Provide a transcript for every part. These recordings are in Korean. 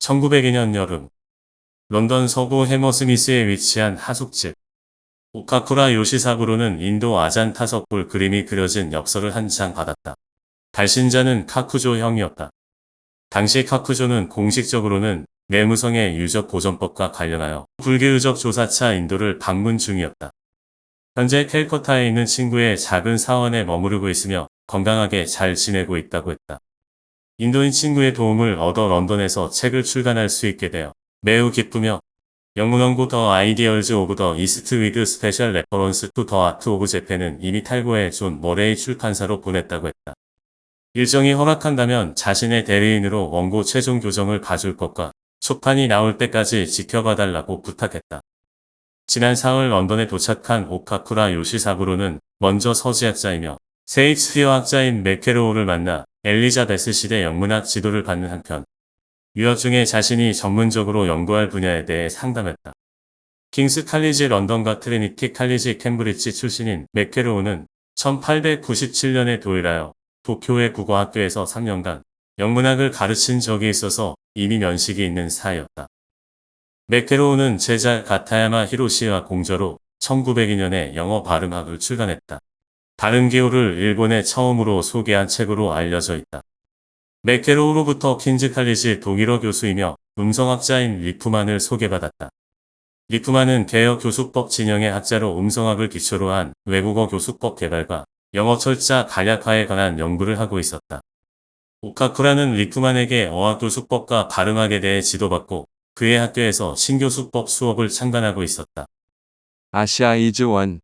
1902년 여름, 런던 서부 해머스미스에 위치한 하숙집. 오카쿠라 요시사부로는 인도 아잔타석불 그림이 그려진 엽서를 한 장 받았다. 발신자는 카쿠조 형이었다. 당시 카쿠조는 공식적으로는 매무성의 유적 보존법과 관련하여 불교유적 조사차 인도를 방문 중이었다. 현재 캘커타에 있는 친구의 작은 사원에 머무르고 있으며 건강하게 잘 지내고 있다고 했다. 인도인 친구의 도움을 얻어 런던에서 책을 출간할 수 있게 되어 매우 기쁘며 영문원고 더 아이디얼즈 오브 더 이스트 위드 스페셜 레퍼런스 투 더 아트 오브 재팬은 이미 탈고해 존 머레이 출판사로 보냈다고 했다. 일정이 허락한다면 자신의 대리인으로 원고 최종 교정을 봐줄 것과 초판이 나올 때까지 지켜봐달라고 부탁했다. 지난 4월 런던에 도착한 오카쿠라 요시사부로는 먼저 서지학자이며 세익스피어 학자인 맥케로우를 만나 엘리자베스 시대 영문학 지도를 받는 한편 유학 중에 자신이 전문적으로 연구할 분야에 대해 상담했다. 킹스 칼리지 런던과 트리니티 칼리지 캠브리지 출신인 맥케로우는 1897년에 도일하여 도쿄의 국어학교에서 3년간 영문학을 가르친 적이 있어서 이미 면식이 있는 사이였다. 맥케로우는 제자 가타야마 히로시와 공저로 1902년에 영어 발음학을 출간했다. 발음 기호를 일본에 처음으로 소개한 책으로 알려져 있다. 맥케로우로부터 퀸즈 칼리지 동일어 교수이며 음성학자인 리프만을 소개받았다. 리프만은 개혁 교수법 진영의 학자로 음성학을 기초로 한 외국어 교수법 개발과 영어 철자 간략화에 관한 연구를 하고 있었다. 오카쿠라는 리프만에게 어학교수법과 발음학에 대해 지도받고 그의 학교에서 신교수법 수업을 창간하고 있었다. 아시아 이즈 원.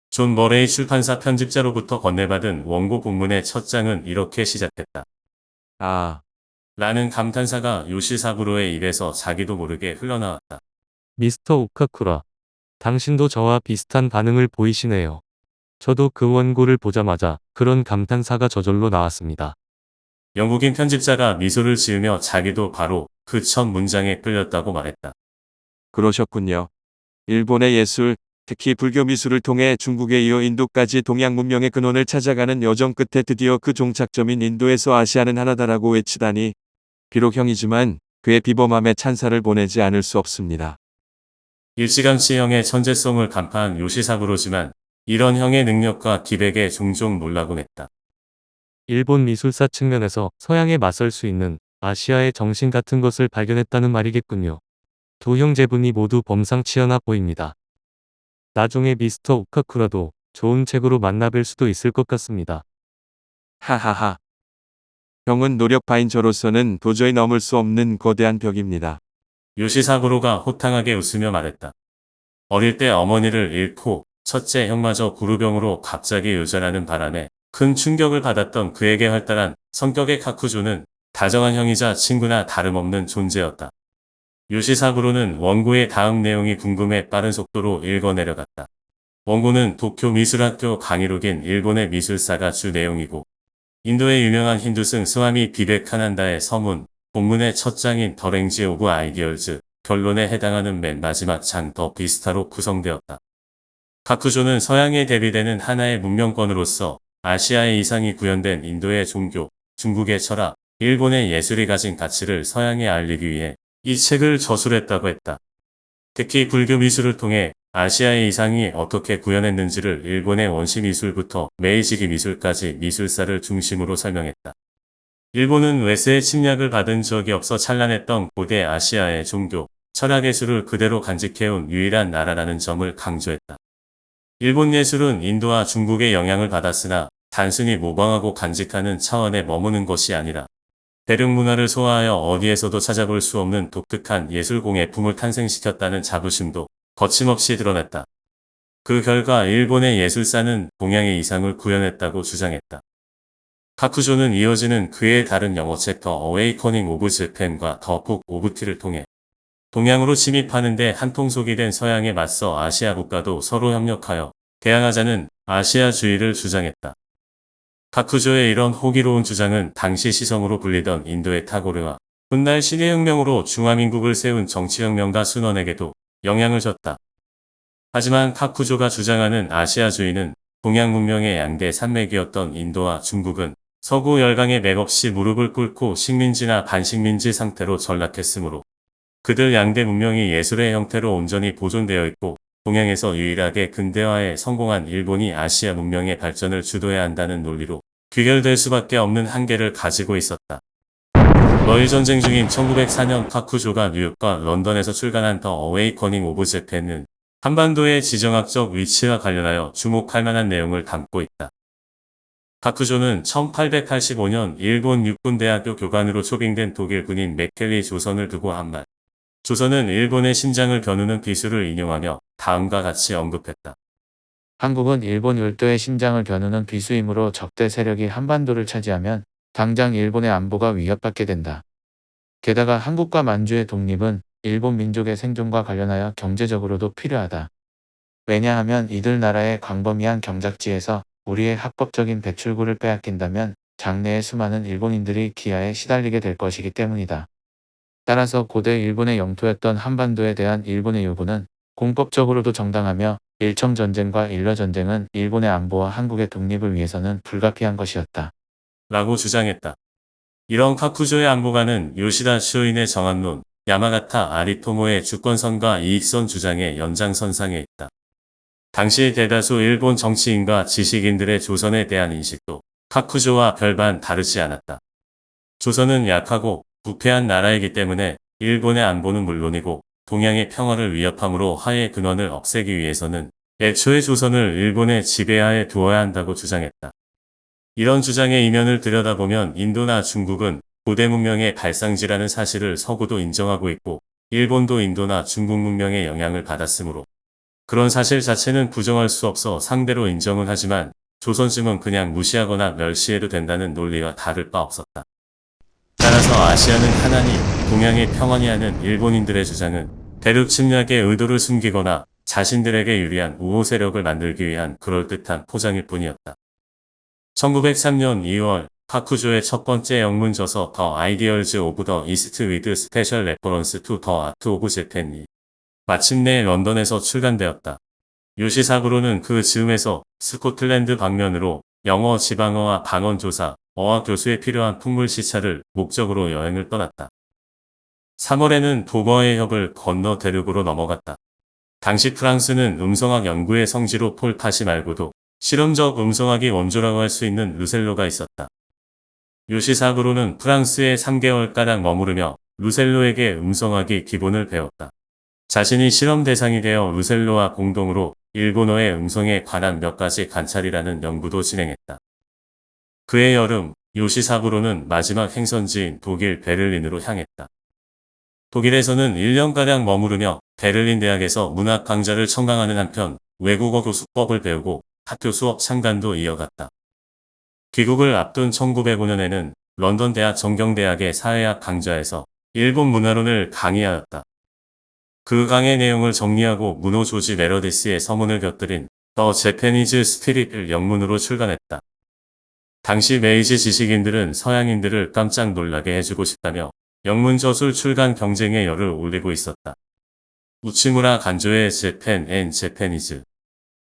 존 머레이 출판사 편집자로부터 건네받은 원고 본문의 첫 장은 이렇게 시작됐다. 라는 감탄사가 요시사부로의 입에서 자기도 모르게 흘러나왔다. 미스터 오카쿠라, 당신도 저와 비슷한 반응을 보이시네요. 저도 그 원고를 보자마자 그런 감탄사가 저절로 나왔습니다. 영국인 편집자가 미소를 지으며 자기도 바로 그 첫 문장에 끌렸다고 말했다. 그러셨군요. 일본의 예술, 특히 불교 미술을 통해 중국에 이어 인도까지 동양 문명의 근원을 찾아가는 여정 끝에 드디어 그 종착점인 인도에서 아시아는 하나다라고 외치다니. 비록 형이지만 그의 비범함에 찬사를 보내지 않을 수 없습니다. 일찌감치 형의 천재성을 간파한 요시사부로지만 이런 형의 능력과 기백에 종종 놀라곤 했다. 일본 미술사 측면에서 서양에 맞설 수 있는 아시아의 정신 같은 것을 발견했다는 말이겠군요. 두 형제분이 모두 범상치않아 보입니다. 나중에 미스터 오카쿠라도 좋은 책으로 만나뵐 수도 있을 것 같습니다. 하하하. 형은 노력파인 저로서는 도저히 넘을 수 없는 거대한 벽입니다. 요시사부로가 호탕하게 웃으며 말했다. 어릴 때 어머니를 잃고 첫째 형마저 구루병으로 갑자기 요절하는 바람에 큰 충격을 받았던 그에게 활달한 성격의 카쿠조는 다정한 형이자 친구나 다름없는 존재였다. 요시사부로는 원고의 다음 내용이 궁금해 빠른 속도로 읽어 내려갔다. 원고는 도쿄 미술학교 강의로 긴 일본의 미술사가 주 내용이고 인도의 유명한 힌두승 스와미 비베카난다의 서문, 본문의 첫 장인 더 랭지 오브 아이디얼즈, 결론에 해당하는 맨 마지막 장 더 비스타로 구성되었다. 카쿠조는 서양에 대비되는 하나의 문명권으로서 아시아의 이상이 구현된 인도의 종교, 중국의 철학, 일본의 예술이 가진 가치를 서양에 알리기 위해 이 책을 저술했다고 했다. 특히 불교 미술을 통해 아시아의 이상이 어떻게 구현했는지를 일본의 원시 미술부터 메이지기 미술까지 미술사를 중심으로 설명했다. 일본은 외세의 침략을 받은 적이 없어 찬란했던 고대 아시아의 종교, 철학 예술을 그대로 간직해온 유일한 나라라는 점을 강조했다. 일본 예술은 인도와 중국의 영향을 받았으나 단순히 모방하고 간직하는 차원에 머무는 것이 아니라 대륙문화를 소화하여 어디에서도 찾아볼 수 없는 독특한 예술공예품을 탄생시켰다는 자부심도 거침없이 드러냈다. 그 결과 일본의 예술사는 동양의 이상을 구현했다고 주장했다. 카쿠조는 이어지는 그의 다른 영어책 더 어웨이커닝 오브 재팬과 더 북 오브 티를 통해 동양으로 침입하는 데 한통속이 된 서양에 맞서 아시아 국가도 서로 협력하여 대항하자는 아시아주의를 주장했다. 카쿠조의 이런 호기로운 주장은 당시 시성으로 불리던 인도의 타고르와 훗날 신의 혁명으로 중화민국을 세운 정치혁명가 순원에게도 영향을 줬다. 하지만 카쿠조가 주장하는 아시아주의는 동양 문명의 양대 산맥이었던 인도와 중국은 서구 열강에 맥없이 무릎을 꿇고 식민지나 반식민지 상태로 전락했으므로 그들 양대 문명이 예술의 형태로 온전히 보존되어 있고 동양에서 유일하게 근대화에 성공한 일본이 아시아 문명의 발전을 주도해야 한다는 논리로 귀결될 수밖에 없는 한계를 가지고 있었다. 러일 전쟁 중인 1904년 카쿠조가 뉴욕과 런던에서 출간한 더 어웨이커닝 오브 재팬은 한반도의 지정학적 위치와 관련하여 주목할 만한 내용을 담고 있다. 카쿠조는 1885년 일본 육군대학교 교관으로 초빙된 독일 군인 맥켈리 조선을 두고 한 말. 조선은 일본의 심장을 겨누는 비수를 인용하며 다음과 같이 언급했다. 한국은 일본 열도의 심장을 겨누는 비수이므로 적대 세력이 한반도를 차지하면 당장 일본의 안보가 위협받게 된다. 게다가 한국과 만주의 독립은 일본 민족의 생존과 관련하여 경제적으로도 필요하다. 왜냐하면 이들 나라의 광범위한 경작지에서 우리의 합법적인 배출구를 빼앗긴다면 장래에 수많은 일본인들이 기아에 시달리게 될 것이기 때문이다. 따라서 고대 일본의 영토였던 한반도에 대한 일본의 요구는 공법적으로도 정당하며 일청전쟁과 일러전쟁은 일본의 안보와 한국의 독립을 위해서는 불가피한 것이었다. 라고 주장했다. 이런 카쿠조의 안보가는 요시다 쇼인의 정한론, 야마가타 아리토모의 주권선과 이익선 주장의 연장선상에 있다. 당시 대다수 일본 정치인과 지식인들의 조선에 대한 인식도 카쿠조와 별반 다르지 않았다. 조선은 약하고 부패한 나라이기 때문에 일본의 안보는 물론이고 동양의 평화를 위협함으로 화해의 근원을 없애기 위해서는 애초에 조선을 일본의 지배하에 두어야 한다고 주장했다. 이런 주장의 이면을 들여다보면 인도나 중국은 고대 문명의 발상지라는 사실을 서구도 인정하고 있고 일본도 인도나 중국 문명의 영향을 받았으므로 그런 사실 자체는 부정할 수 없어 상대로 인정은 하지만 조선쯤은 그냥 무시하거나 멸시해도 된다는 논리와 다를 바 없었다. 따라서 아시아는 하나니 동양의 평안이 하는 일본인들의 주장은 대륙 침략의 의도를 숨기거나 자신들에게 유리한 우호 세력을 만들기 위한 그럴듯한 포장일 뿐이었다. 1903년 2월 카쿠조의 첫 번째 영문 저서 더 아이디얼즈 오브 더 이스트 위드 스페셜 레퍼런스 투 더 아트 오브 재팬이 마침내 런던에서 출간되었다. 요시사구로는 그 즈음에서 스코틀랜드 방면으로 영어 지방어와 방언 조사, 어학 교수에 필요한 풍물 시찰을 목적으로 여행을 떠났다. 3월에는 도버의 협을 건너 대륙으로 넘어갔다. 당시 프랑스는 음성학 연구의 성지로 폴파시 말고도 실험적 음성학이 원조라고 할 수 있는 루셀로가 있었다. 요시사구로는 프랑스에 3개월가량 머무르며 루셀로에게 음성학의 기본을 배웠다. 자신이 실험 대상이 되어 루셀로와 공동으로 일본어의 음성에 관한 몇 가지 관찰이라는 연구도 진행했다. 그해 여름, 요시사구로는 마지막 행선지인 독일 베를린으로 향했다. 독일에서는 1년가량 머무르며 베를린 대학에서 문학 강좌를 청강하는 한편 외국어 교수법을 배우고 학교 수업 창간도 이어갔다. 귀국을 앞둔 1905년에는 런던 대학 정경대학의 사회학 강좌에서 일본 문화론을 강의하였다. 그 강의 내용을 정리하고 문호 조지 메러디스의 서문을 곁들인 더 재패니즈 스피릿을 영문으로 출간했다. 당시 메이지 지식인들은 서양인들을 깜짝 놀라게 해주고 싶다며 영문 저술 출간 경쟁에 열을 올리고 있었다. 우치무라 간조의 재팬 앤 재패니즈,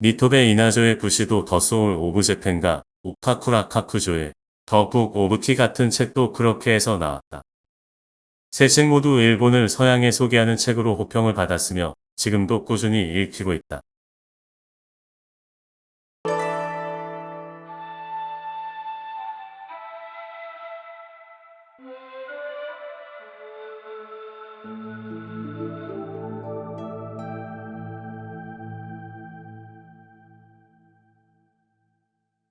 니토베 이나조의 부시도 더 소울 오브 재팬과 우카쿠라 카쿠조의 더 북 오브 티 같은 책도 그렇게 해서 나왔다. 세 책 모두 일본을 서양에 소개하는 책으로 호평을 받았으며 지금도 꾸준히 읽히고 있다.